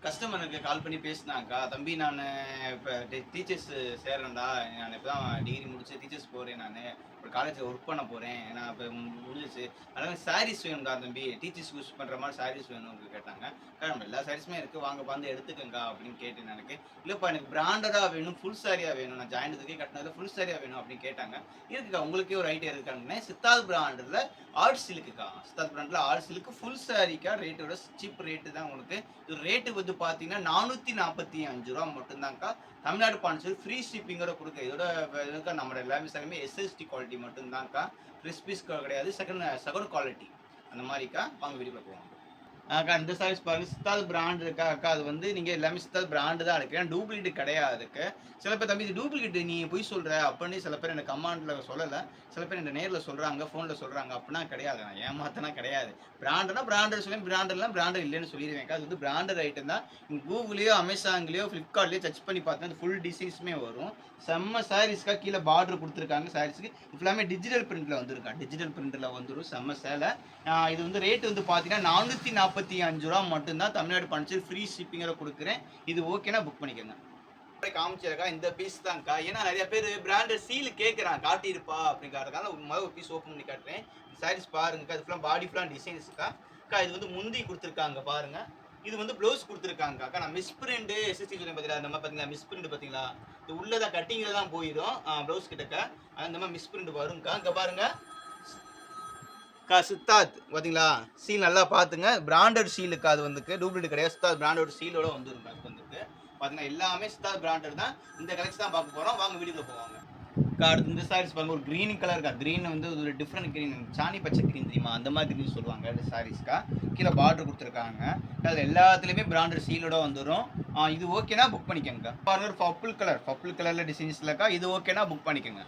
கஸ்டமருக்கு கால் பண்ணி பேசினாக்கா, "தம்பி நானு இப்ப டீச்சர்ஸ் சேர்றேன்டா. நான் இப்ப தான் டிகிரி முடிச்சு டீச்சர்ஸ் போறேன் நானு. ஒரு காலேஜ்ல ஒர்க் பண்ண போறேன். நான் இப்ப முடிஞ்சிருச்சு. அதனால சாரீஸ் வேணும்டா தம்பி. டீச்சர்ஸ் யூஸ் பண்ற மாரி சாரீஸ் வேணும்னு கேட்டாங்க. அக்கா நம்ம எல்லா சாரீஸுமே இருக்கு. வாங்க வந்து எடுத்துக்கங்கா" அப்படின்னு கேட்டேன் எனக்கு. "இல்லப்பா எனக்கு பிராண்டடா வேணும். ஃபுல் சாரியா வேணும். நான் ஜாயின்ட்துக்கே கட்டினதுல ஃபுல் சாரியா வேணும்" அப்படின்னு கேட்டாங்க. "இருக்குக்கா உங்களுக்கே ஒரு ஐடியா இருக்கான்னு" சித்தார்த் பிராண்ட்ல ஆர்ட் சில்க்குக்கா. சித்தார்த் பிராண்ட்ல ஆர்ட் சில்க் ஃபுல் சாரிக்கா ரேட்டோட சீப் ரேட்டு தான் உங்களுக்கு. இது ரேட்டு வந்து பார்த்தீங்கன்னா ரூ. 445 மட்டும்தான்க்கா. தமிழ்நாடு பாண்டிச்சேரி ஃப்ரீ ஷிப்பிங்கோட குடுக்குறேன். இதோட இதுக்கா நம்ம எல்லாமே எஸ்எஸ்டி குவாலிட்டி மட்டும்தான்க்கா. ஃப்ரெஷ் பீஸ் கிடையாது. Second quality. அந்த மாரிக்கா. வாங்க வீடியோக்குள்ள போவோம். அக்கா இந்த சாரீஸ் பாருங்க. சித்தார்த் பிராண்ட் இருக்கா அக்கா. அது வந்து நீங்க எல்லாமே சித்தார்த் பிராண்ட் தான் இருக்கு. டூப்ளிகேட் கிடையாது அதுக்கு. சில பேர் தம்பி இது டூப்ளிகேட் நீ பொய் சொல்ற அப்படின்னு சில பேர் எனக்கு கமெண்ட்ல சொல்லல. சில பேர் என்ன நேர்ல சொல்றாங்க, ஃபோன்ல சொல்றாங்க. அப்படினா கிடையாது. நான் ஏமாத்தனா கிடையாது. பிராண்ட்னா பிராண்டட் சொல்லுவேன். பிராண்ட் இல்ல பிராண்டட் இல்லன்னு சொல்லிடுவேன். அது வந்து பிராண்டட் ஐட்டம் தான். கூகுள்லயோ, அமேசான்லயோ, ஃபிளிப்கார்ட்லயோ சர்ச் பண்ணி பார்த்தா அந்த ஃபுல் டிசைன்ஸ்மே வரும். செம்ம சாரீஸ்க்கா. கீழ பார்டர் குடுத்துருக்காங்க சாரீஸ்க்கு. ஃபுல்லாமே டிஜிட்டல் பிரிண்ட்ல வந்திருக்கா. டிஜிட்டல் பிரிண்ட்ல வந்துரும். செம்ம சேலை. இது வந்து ரேட் வந்து பார்த்தீங்கன்னா ரூ. 445 மட்டும் தான். தமிழ்நாடு பாண்டிச்சேரி ஃப்ரீ ஷிப்பிங்கோட குடுக்குறேன். இது ஓகேனா புக் பண்ணிக்கங்க. காமிச்சிருக்கா இந்த பீஸ் தான்க்கா. ஏன்னா நெறைய பேர் பிராண்டட் சீல் கேட்குறாங்க. காட்டியிருப்பா அப்படிங்கிறதுக்காக ஒரு பீஸ் ஓப்பன் பண்ணி காட்டுறேன். சாரீஸ் பாருங்கக்கா. இது ஃபுல்லா பாடி ஃபுல்லா டிசைன்ஸ்க்கா. அக்கா இது வந்து முந்தி குடுத்துருக்காங்க பாருங்க. இது வந்து ப்ளவுஸ் குடுத்துருக்காங்க அக்கா. நான் மிஸ் பிரிண்ட் எஸ்எஸ்டி சொன்னேன் பார்த்தீங்களா? அந்த மாரி பார்த்தீங்களா மிஸ் பிரிண்ட் பார்த்தீங்களா? இது உள்ள தான் கட்டிங்ல தான் போயிடும். ப்ளவுஸ் கிட்டக்க. அந்த மாரி மிஸ் பிரிண்ட் வரும்க்கா. இங்க பாருங்க. சித்தார்த் பார்த்தீங்களா? சீல் நல்லா பார்த்துங்க. பிராண்டட் சீலுக்கா அது வந்துக்கு. டூப்ளிகேட் கிடையாது. சித்தார்த் பிராண்டோட சீலோட வந்துரும் அது வந்துக்கு. பார்த்தீங்கன்னா எல்லாமே சித்தார்த் பிராண்டட் தான். இந்த கலெக்ஷன் தான் பார்க்க போறோம். வாங்க வீடியோக்குள்ள போவாங்க. அடுத்து இந்த சாரீஸ் பாருங்க. ஒரு கிரீன் கலர்க்கா. கிரீன் வந்து ஒரு டிஃப்ரெண்ட் கிரீன். சாணி பச்சை கிரீன் தெரியுமா? அந்த மாதிரி கிரீன் சொல்லுவாங்க இந்த சாரீஸ்க்கா. கீழ பார்டர் குடுத்துருக்காங்க. அதுல எல்லாத்துலயுமே பிராண்டட் சீலோட வந்துரும். இது ஓகேனா புக் பண்ணிக்கங்க. பாருங்க ஒரு பர்பிள் கலர்ல டிசைன்ஸ்லக்கா. இது ஓகேனா புக் பண்ணிக்கங்க.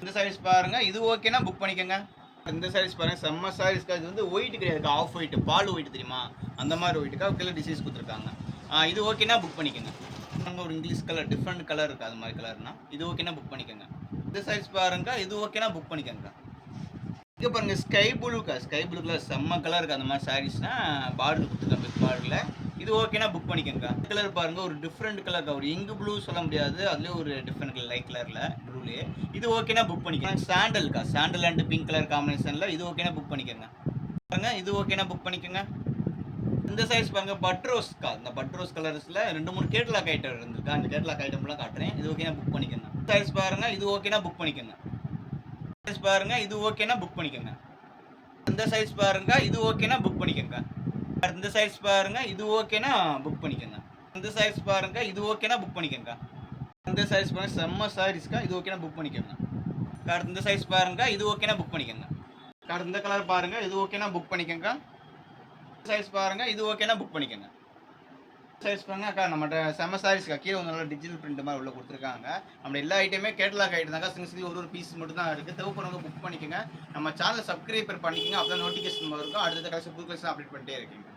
இந்த சாரீஸ் பாருங்க. இது ஓகேனா புக் பண்ணிக்கங்க. இந்த சாரீஸ் பாருங்க. செம்ம சாரீஸ்க்கா. இது வந்து ஒயிட் கிடையாதுக்கா. Off white. பால் ஒயிட் தெரியுமா? அந்த மாதிரி ஒயிட்டுக்கா. கீழ டிசைன்ஸ் குடுத்துருக்காங்க. இது ஓகேனா புக் பண்ணிக்கங்க. ஒரு இங்கிலீஷ் கலர் டிஃப்ரெண்ட் கலர் இருக்கு. அது மாதிரி கலர்னா இது ஓகேனா புக் பண்ணிக்கங்க. இந்த சாரீஸ் பாருங்க. இது ஓகேனா புக் பண்ணிக்கங்க. இங்க பாருங்க ஸ்கை ப்ளூக்கா. ஸ்கை ப்ளூ கலர் செம்ம கலர் இருக்கு. அந்த மாதிரி சாரீஸ்னா பார்டர் குடுத்துருக்காங்க. பிக் பார்டர்ல. இது ஓகேனா புக் பண்ணிக்கங்க. கலர் பாருங்க ஒரு டிஃப்ரெண்ட் கலர். ஒரு இங்க் ப்ளூ சொல்ல முடியாது. அதுலயே ஒரு டிஃப்ரெண்ட் கலர் லைட் கலர்ல ப்ளூலயே. இது ஓகேனா புக் பண்ணிக்கங்க. சாண்டல்க்கா. சாண்டல் அண்ட் பிங்க் கலர் காம்பினேஷன்ல இது ஓகேனா புக் பண்ணிக்கங்க. பாருங்க இது ஓகேனா புக் பண்ணிக்கங்க. இந்த சைஸ் பாருங்க பட் ரோஸ்க்கா. இந்த பட் ரோஸ் கலர்ஸ்ல 2, 3 கேட்டலாக் ஐட்டம் இருந்திருக்கு. அந்த கேட்டலாக் ஐட்டம்லாம் காட்டுறேன். இது ஓகேனா புக் பண்ணிக்கங்க. சைஸ் பாருங்க. இது ஓகேனா புக் பண்ணிக்கங்க. சைஸ் பாருங்க. இது ஓகேனா புக் பண்ணிக்கங்க. இந்த சைஸ் பாருங்க. இது ஓகேனா புக் பண்ணிக்கங்க. இந்த சைஸ் பாருங்க. இது ஓகேனா புக் பண்ணிக்கங்க. இந்த சைஸ் பாருங்க. இது ஓகேனா புக் பண்ணிக்கங்க. இந்த சைஸ் பாருங்க. செம்ம சாரீஸ்க்கா. இது ஓகேனா புக் பண்ணிக்கங்க. இந்த சைஸ் பாருங்க. இது ஓகேனா புக் பண்ணிக்கங்க. இந்த கலர் பாருங்க. இது ஓகேனா புக் பண்ணிக்கங்க. சைஸ் பாருங்க. இது ஓகேனா புக் பண்ணிக்கங்க. சைஸ் பாருங்க அக்கா. நம்மட்ட செம்ம சாரீஸ்க்கா. கீழ வந்து நல்லா டிஜிட்டல் பிரிண்ட் மாதிரி உள்ள குடுத்துருக்காங்க. நம்ம எல்லா ஐட்டமே கேட்டலாக் ஐட்டம் தான்க்கா. சிங்கிள் ஒரு பீஸ் மட்டும் தான் இருக்கு. தேவைப்படுறவங்க புக் பண்ணிக்கங்க. நம்ம சேனலை சப்ஸ்கிரைபர் பண்ணிக்கங்க. அப்பதான் நோட்டிஃபிகேஷன் வரும். அடுத்த கலெக்ஷன் புது கலெக்ஷன் அப்டேட் பண்ணிட்டே இருக்கீங்க.